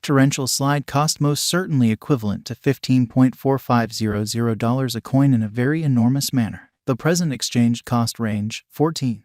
Torrential slide cost most certainly equivalent to $15.4500 a coin in a very enormous manner. The present exchange cost range, 14.820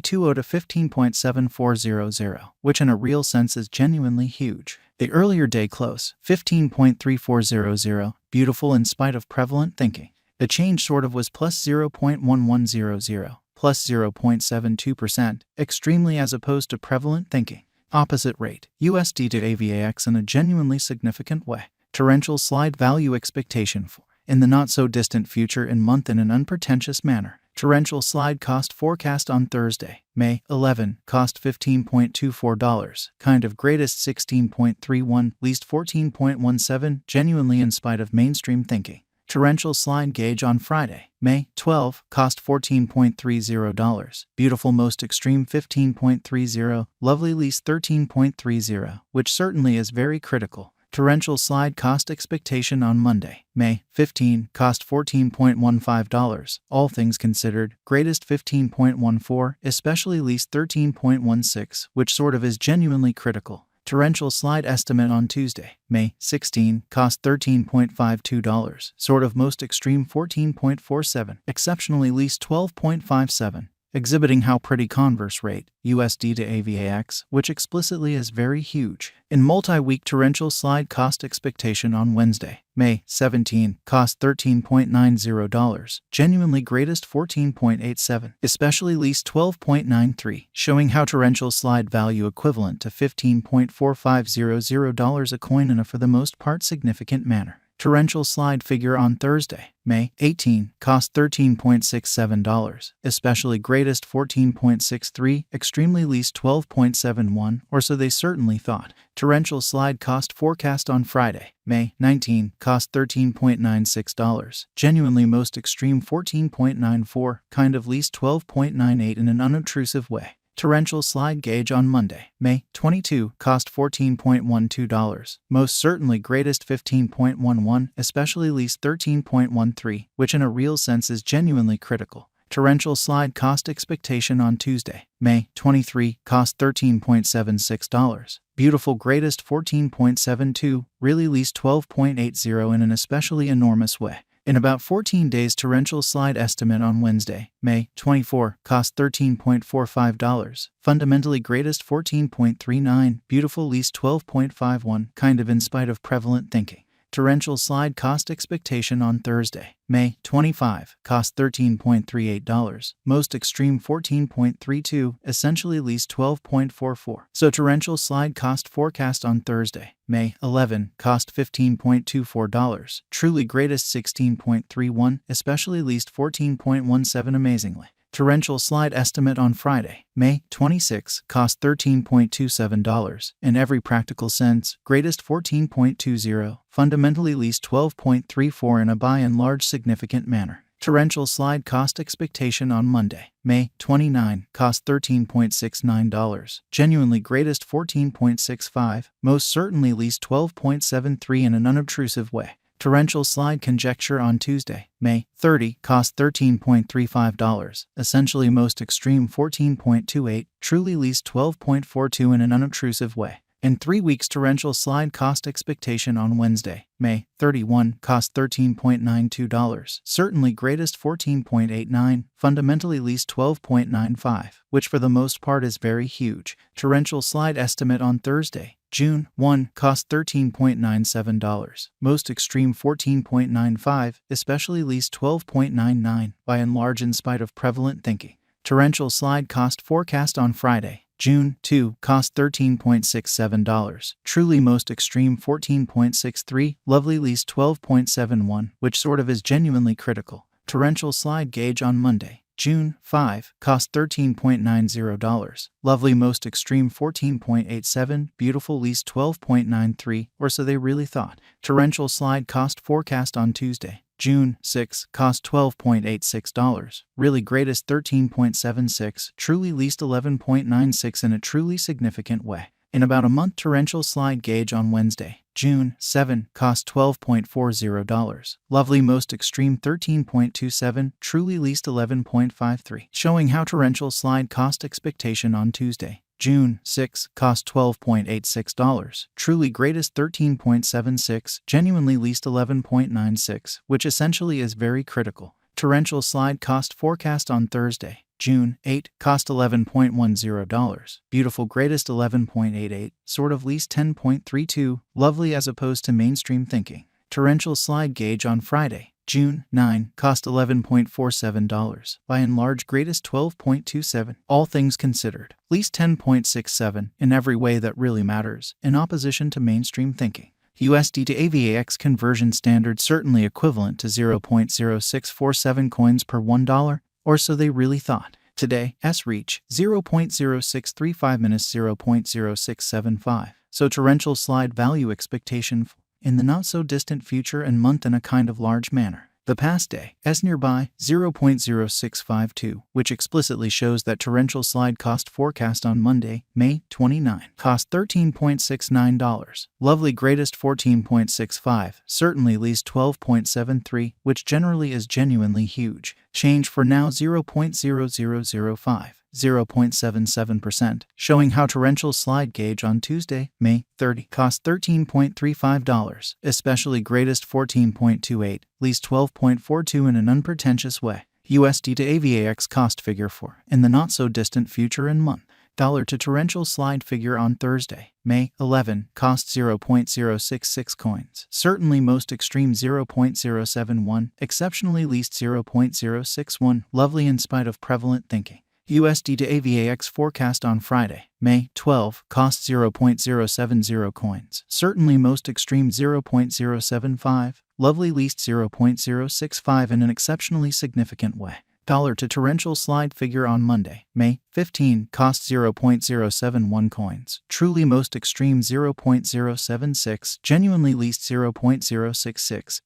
to 15.7400, which in a real sense is genuinely huge. The earlier day close, 15.3400, beautiful in spite of prevalent thinking. The change sort of was plus 0.1100, plus 0.72%, extremely as opposed to prevalent thinking. Opposite rate, USD to Avax in a genuinely significant way. Torrential slide value expectation for, in the not-so-distant future in month in an unpretentious manner. Torrential slide cost forecast on Thursday, May 11, cost $15.24, kind of greatest 16.31, least 14.17, genuinely in spite of mainstream thinking. Torrential slide gauge on Friday, May 12, cost $14.30, beautiful most extreme 15.30, lovely least 13.30, which certainly is very critical. Torrential slide cost expectation on Monday, May 15, cost $14.15, all things considered, greatest 15.14, especially least 13.16, which sort of is genuinely critical. Torrential slide estimate on Tuesday, May 16, cost $13.52, sort of most extreme 14.47, exceptionally least 12.57, exhibiting how pretty converse rate, USD to AVAX, which explicitly is very huge. In multi-week torrential slide cost expectation on Wednesday, May 17, cost $13.90, genuinely greatest 14.87, especially least 12.93, showing how torrential slide value equivalent to $15.4500 a coin in a for the most part significant manner. Torrential slide figure on Thursday, May 18, cost $13.67, especially greatest 14.63, extremely least 12.71, or so they certainly thought. Torrential slide cost forecast on Friday, May 19, cost $13.96, genuinely most extreme 14.94, kind of least 12.98 in an unobtrusive way. Torrential slide gauge on Monday, May 22, cost $14.12, most certainly greatest 15.11, especially least 13.13, which in a real sense is genuinely critical. Torrential slide cost expectation on Tuesday, May 23, cost $13.76, beautiful greatest 14.72, really least 12.80 in an especially enormous way. In about 14 days torrential slide estimate on Wednesday, May 24, cost $13.45, fundamentally greatest 14.39, beautiful least 12.51, kind of in spite of prevalent thinking. Torrential slide cost expectation on Thursday, May 25, cost $13.38, most extreme 14.32, essentially least 12.44. So torrential slide cost forecast on Thursday, May 11, cost $15.24, truly greatest 16.31, especially least 14.17 amazingly. Torrential slide estimate on Friday, May 26, cost $13.27, in every practical sense, greatest 14.20, fundamentally least 12.34 in a by and large significant manner. Torrential slide cost expectation on Monday, May 29, cost $13.69, genuinely greatest 14.65, most certainly least 12.73 in an unobtrusive way. Torrential slide conjecture on Tuesday, May 30, cost $13.35, essentially most extreme 14.28, truly least 12.42 in an unobtrusive way. In 3 weeks torrential slide cost expectation on Wednesday, May 31, cost $13.92, certainly greatest 14.89, fundamentally least 12.95, which for the most part is very huge. Torrential slide estimate on Thursday, June 1, cost $13.97, most extreme 14.95, especially least 12.99, by and large in spite of prevalent thinking. Torrential slide cost forecast on Friday, June 2, cost $13.67, truly most extreme 14.63, lovely least 12.71, which sort of is genuinely critical. Torrential slide gauge on Monday, June 5, cost $13.90, lovely most extreme 14.87, beautiful least 12.93, or so they really thought. Torrential slide cost forecast on Tuesday, June 6, cost $12.86, really greatest 13.76, truly least 11.96 in a truly significant way. In about a month torrential slide gauge on Wednesday, June 7, cost $12.40, lovely most extreme 13.27, truly least 11.53, showing how torrential slide cost expectation on Tuesday, June 6, cost $12.86. Truly greatest 13.76, genuinely least 11.96, which essentially is very critical. Torrential slide cost forecast on Thursday, June 8, cost $11.10. Beautiful greatest 11.88, sort of least 10.32, lovely as opposed to mainstream thinking. Torrential slide gauge on Friday, June 9, cost $11.47. By and large greatest 12.27, all things considered. Least 10.67, in every way that really matters, in opposition to mainstream thinking. USD to AVAX conversion standard certainly equivalent to 0.0647 coins per $1, or so they really thought. Today, S-reach, 0.0635 minus 0.0675. So torrential slide value expectation in the not-so-distant future and month in a kind of large manner. The past day, S nearby, 0.0652, which explicitly shows that torrential slide cost forecast on Monday, May 29, cost $13.69. Lovely greatest 14.65, certainly least 12.73, which generally is genuinely huge. Change for now 0.0005. 0.77%, showing how torrential slide gauge on Tuesday, May 30, cost $13.35, especially greatest 14.28, least 12.42 in an unpretentious way. USD to AVAX cost figure for, in the not-so-distant future and month. Dollar to torrential slide figure on Thursday, May 11, cost 0.066 coins. Certainly most extreme 0.071, exceptionally least 0.061, lovely in spite of prevalent thinking. USD to AVAX forecast on Friday, May 12, cost 0.070 coins. Certainly most extreme 0.075, lovely least 0.065 in an exceptionally significant way. Dollar to torrential slide figure on Monday, May 15, cost 0.071 coins. Truly most extreme 0.076, genuinely least 0.066.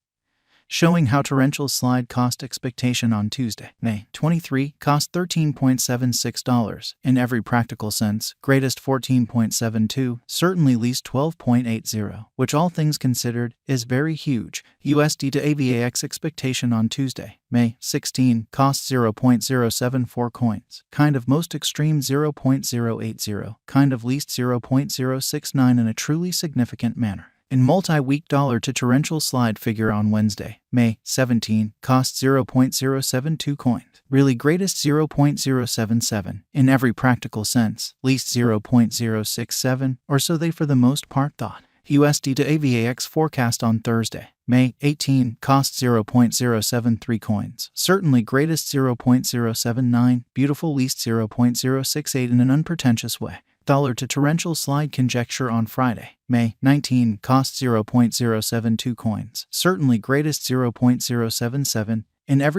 Showing how torrential slide cost expectation on Tuesday, May 23, cost $13.76. In every practical sense, greatest 14.72, certainly least 12.80, which all things considered, is very huge. USD to AVAX expectation on Tuesday, May 16, cost 0.074 coins. Kind of most extreme 0.080, kind of least 0.069 in a truly significant manner. In multi-week dollar to torrential slide figure on Wednesday, May 17, cost 0.072 coins. Really greatest 0.077, in every practical sense, least 0.067, or so they for the most part thought. USD to AVAX forecast on Thursday, May 18, cost 0.073 coins. Certainly greatest 0.079, beautiful least 0.068 in an unpretentious way. Dollar to torrential slide conjecture on Friday, May 19, cost 0.072 coins. Certainly greatest 0.077, in every